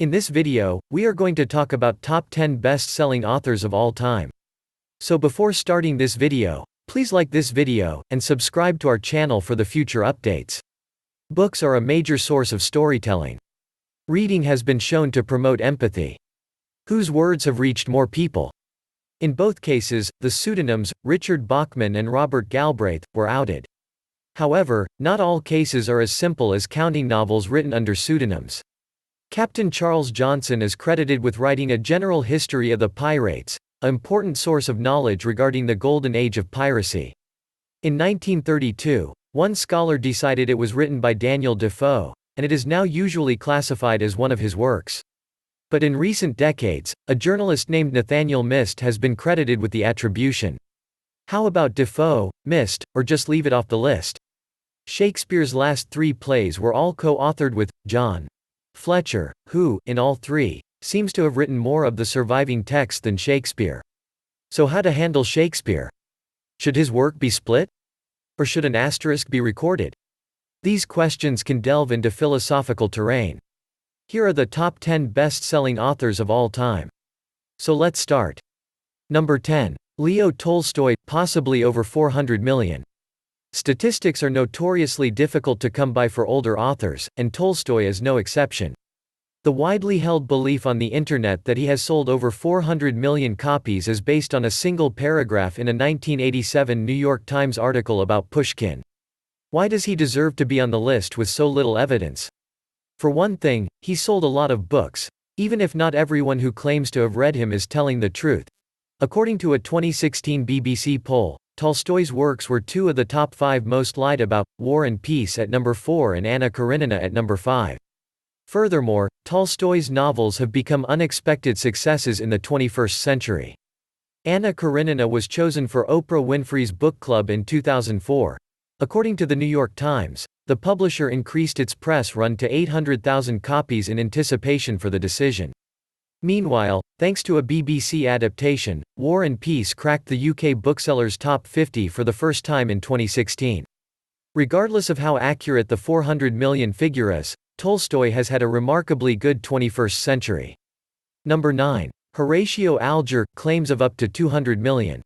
In this video, we are going to talk about top 10 best-selling authors of all time. So before starting this video, please like this video, and subscribe to our channel for the future updates. Books are a major source of storytelling. Reading has been shown to promote empathy. Whose words have reached more people? In both cases, the pseudonyms, Richard Bachman and Robert Galbraith, were outed. However, not all cases are as simple as counting novels written under pseudonyms. Captain Charles Johnson is credited with writing a general history of the pirates, an important source of knowledge regarding the golden age of piracy. In 1932, one scholar decided it was written by Daniel Defoe, and it is now usually classified as one of his works. But in recent decades, a journalist named Nathaniel Mist has been credited with the attribution. How about Defoe, Mist, or just leave it off the list? Shakespeare's last three plays were all co-authored with John Fletcher, who, in all three, seems to have written more of the surviving text than Shakespeare. So how to handle Shakespeare? Should his work be split? Or should an asterisk be recorded? These questions can delve into philosophical terrain. Here are the top 10 best-selling authors of all time. So let's start. Number 10. Leo Tolstoy, possibly over 400 million. Statistics are notoriously difficult to come by for older authors, and Tolstoy is no exception. The widely held belief on the internet that he has sold over 400 million copies is based on a single paragraph in a 1987 New York Times article about Pushkin. Why does he deserve to be on the list with so little evidence? For one thing, he sold a lot of books, even if not everyone who claims to have read him is telling the truth. According to a 2016 BBC poll, Tolstoy's works were two of the top 5 most lied about, War and Peace at number 4 and Anna Karenina at number 5. Furthermore, Tolstoy's novels have become unexpected successes in the 21st century. Anna Karenina was chosen for Oprah Winfrey's book club in 2004. According to the New York Times, the publisher increased its press run to 800,000 copies in anticipation for the decision. Meanwhile, thanks to a BBC adaptation, War and Peace cracked the UK booksellers' top 50 for the first time in 2016. Regardless of how accurate the 400 million figure is, Tolstoy has had a remarkably good 21st century. Number 9. Horatio Alger, claims of up to 200 million.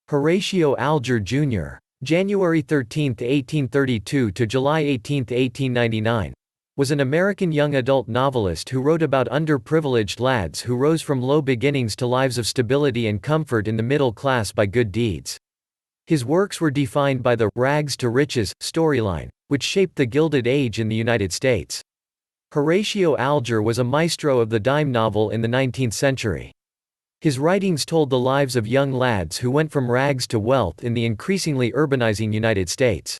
Horatio Alger Jr., January 13, 1832 to July 18, 1899, was an American young adult novelist who wrote about underprivileged lads who rose from low beginnings to lives of stability and comfort in the middle class by good deeds. His works were defined by the rags to riches storyline, which shaped the Gilded Age in the United States. Horatio Alger was a maestro of the dime novel in the 19th century. His writings told the lives of young lads who went from rags to wealth in the increasingly urbanizing United States.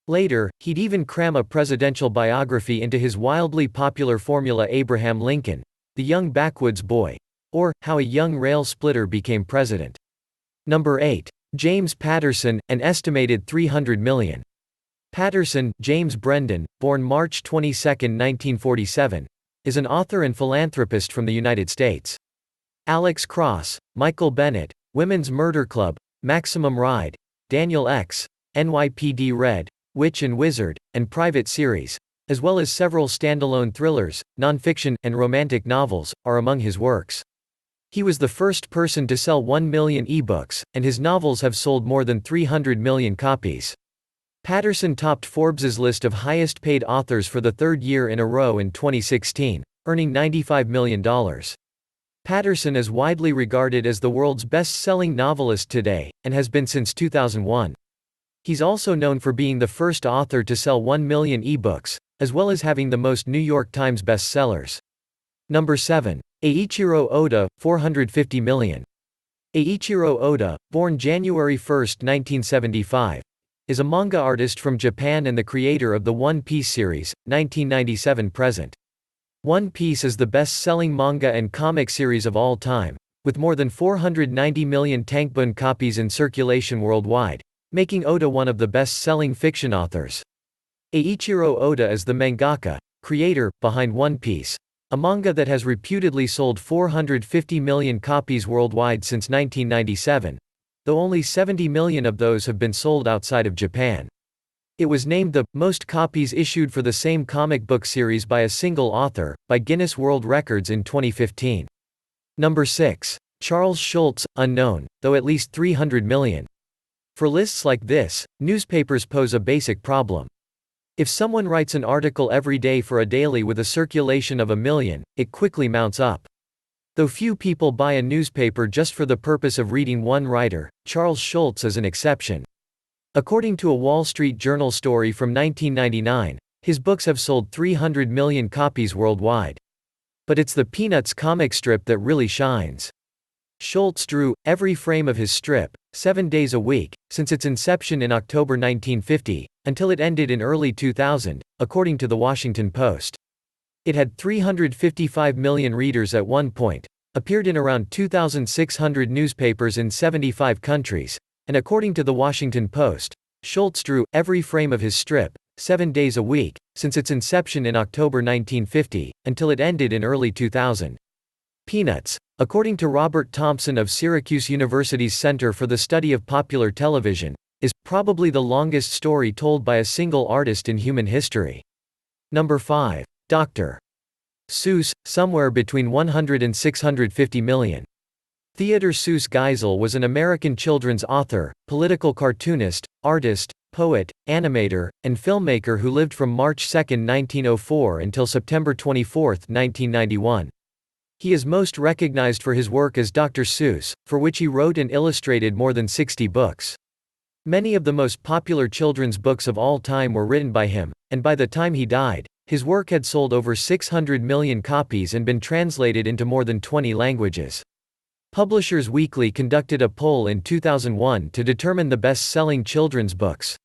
Later, he'd even cram a presidential biography into his wildly popular formula Abraham Lincoln, the Young Backwoods Boy, or How a Young Rail Splitter Became President. Number 8. James Patterson, an estimated 300 million. Patterson, James Brendan, born March 22, 1947, is an author and philanthropist from the United States. Alex Cross, Michael Bennett, Women's Murder Club, Maximum Ride, Daniel X, NYPD Red, Witch and Wizard, and Private Series, as well as several standalone thrillers, nonfiction, and romantic novels, are among his works. He was the first person to sell 1 million ebooks, and his novels have sold more than 300 million copies. Patterson topped Forbes's list of highest-paid authors for the third year in a row in 2016, earning $95 million. Patterson is widely regarded as the world's best-selling novelist today, and has been since 2001. He's also known for being the first author to sell 1 million ebooks, as well as having the most New York Times bestsellers. Number 7. Eiichiro Oda, 450 million. Eiichiro Oda, born January 1, 1975, is a manga artist from Japan and the creator of the One Piece series, 1997-present. One Piece is the best-selling manga and comic series of all time, with more than 490 million tankobon copies in circulation worldwide, making Oda one of the best-selling fiction authors. Eiichiro Oda is the mangaka, creator, behind One Piece, a manga that has reputedly sold 450 million copies worldwide since 1997, though only 70 million of those have been sold outside of Japan. It was named the most copies issued for the same comic book series by a single author by Guinness World Records in 2015. Number 6. Charles Schulz, unknown, though at least 300 million. For lists like this, newspapers pose a basic problem. If someone writes an article every day for a daily with a circulation of 1 million, it quickly mounts up. Though few people buy a newspaper just for the purpose of reading one writer, Charles Schulz is an exception. According to a Wall Street Journal story from 1999, his books have sold 300 million copies worldwide. But it's the Peanuts comic strip that really shines. Schulz drew every frame of his strip, 7 days a week, since its inception in October 1950, until it ended in early 2000, according to The Washington Post. It had 355 million readers at one point, appeared in around 2,600 newspapers in 75 countries, and according to The Washington Post, Schulz drew every frame of his strip, 7 days a week, since its inception in October 1950, until it ended in early 2000. Peanuts, according to Robert Thompson of Syracuse University's Center for the Study of Popular Television, is probably the longest story told by a single artist in human history. Number 5. Dr. Seuss, somewhere between 100 and 650 million. Theodor Seuss Geisel was an American children's author, political cartoonist, artist, poet, animator, and filmmaker who lived from March 2, 1904 until September 24, 1991. He is most recognized for his work as Dr. Seuss, for which he wrote and illustrated more than 60 books. Many of the most popular children's books of all time were written by him, and by the time he died, his work had sold over 600 million copies and been translated into more than 20 languages. Publishers Weekly conducted a poll in 2001 to determine the best-selling children's books.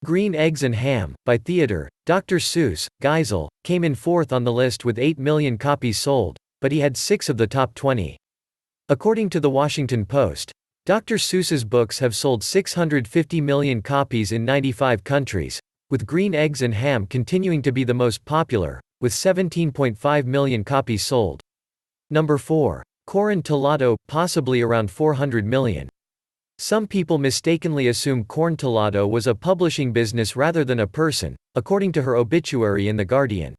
Green Eggs and Ham, by Theodor, Dr. Seuss, Geisel, came in fourth on the list with 8 million copies sold, but he had 6 of the top 20. According to The Washington Post, Dr. Seuss's books have sold 650 million copies in 95 countries, with Green Eggs and Ham continuing to be the most popular, with 17.5 million copies sold. Number 4. Corin Tellado, possibly around 400 million. Some people mistakenly assume Corin Tellado was a publishing business rather than a person, according to her obituary in The Guardian.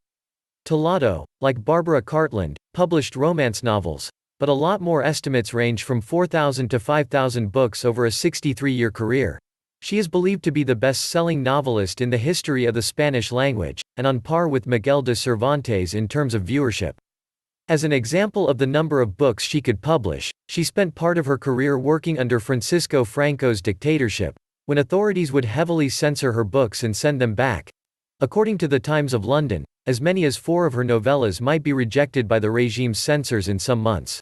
Tellado, like Barbara Cartland, published romance novels, but a lot more estimates range from 4,000 to 5,000 books over a 63-year career. She is believed to be the best-selling novelist in the history of the Spanish language, and on par with Miguel de Cervantes in terms of viewership. As an example of the number of books she could publish, she spent part of her career working under Francisco Franco's dictatorship, when authorities would heavily censor her books and send them back. According to the Times of London, as many as 4 of her novellas might be rejected by the regime's censors in some months.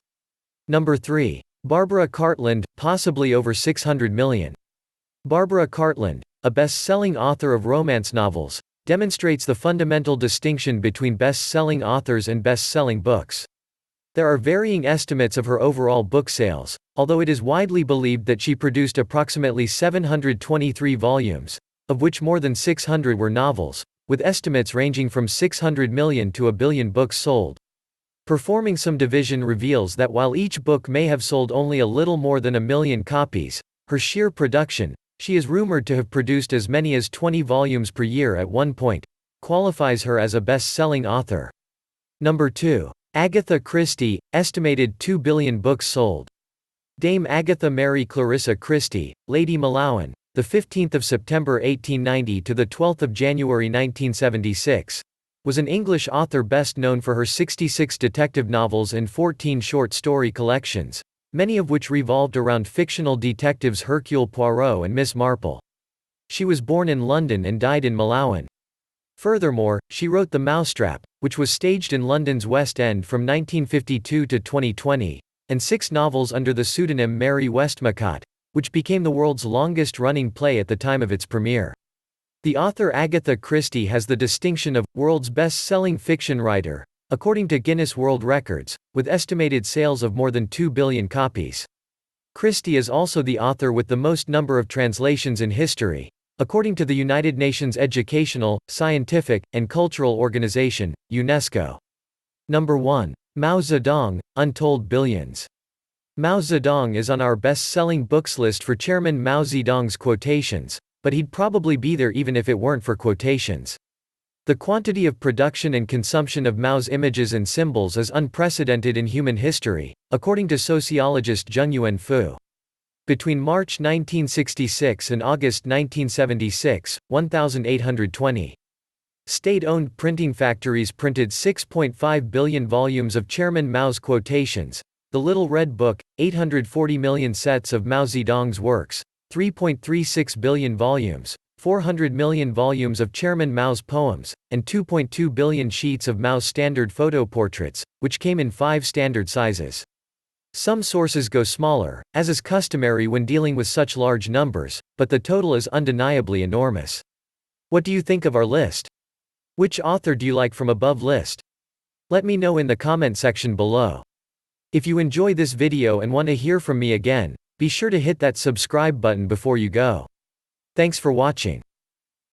Number 3. Barbara Cartland, possibly over 600 million. Barbara Cartland, a best-selling author of romance novels, demonstrates the fundamental distinction between best-selling authors and best-selling books. There are varying estimates of her overall book sales, although it is widely believed that she produced approximately 723 volumes, of which more than 600 were novels, with estimates ranging from 600 million to 1 billion books sold. Performing some division reveals that while each book may have sold only a little more than 1 million copies, her sheer production, she is rumored to have produced as many as 20 volumes per year at one point, qualifies her as a best-selling author. Number 2. Agatha Christie, estimated 2 billion books sold. Dame Agatha Mary Clarissa Christie, Lady Malowan, the 15th of September 1890 to the 12th of January 1976, was an English author best known for her 66 detective novels and 14 short story collections, many of which revolved around fictional detectives Hercule Poirot and Miss Marple. She was born in London and died in Malowan. Furthermore, she wrote The Mousetrap, which was staged in London's West End from 1952 to 2020, and 6 novels under the pseudonym Mary Westmacott, which became the world's longest-running play at the time of its premiere. The author Agatha Christie has the distinction of world's best-selling fiction writer, according to Guinness World Records, with estimated sales of more than 2 billion copies. Christie is also the author with the most number of translations in history, according to the United Nations Educational, Scientific, and Cultural Organization, UNESCO. Number 1. Mao Zedong, Untold Billions. Mao Zedong is on our best-selling books list for Chairman Mao Zedong's quotations, but he'd probably be there even if it weren't for quotations. The quantity of production and consumption of Mao's images and symbols is unprecedented in human history, according to sociologist Zhengyuan Fu. Between March 1966 and August 1976, 1,820 state-owned printing factories printed 6.5 billion volumes of Chairman Mao's quotations, the Little Red Book, 840 million sets of Mao Zedong's works, 3.36 billion volumes, 400 million volumes of Chairman Mao's poems, and 2.2 billion sheets of Mao's standard photo portraits, which came in 5 standard sizes. Some sources go smaller, as is customary when dealing with such large numbers, but the total is undeniably enormous. What do you think of our list? Which author do you like from above list? Let me know in the comment section below. If you enjoy this video and want to hear from me again, be sure to hit that subscribe button before you go. Thanks for watching.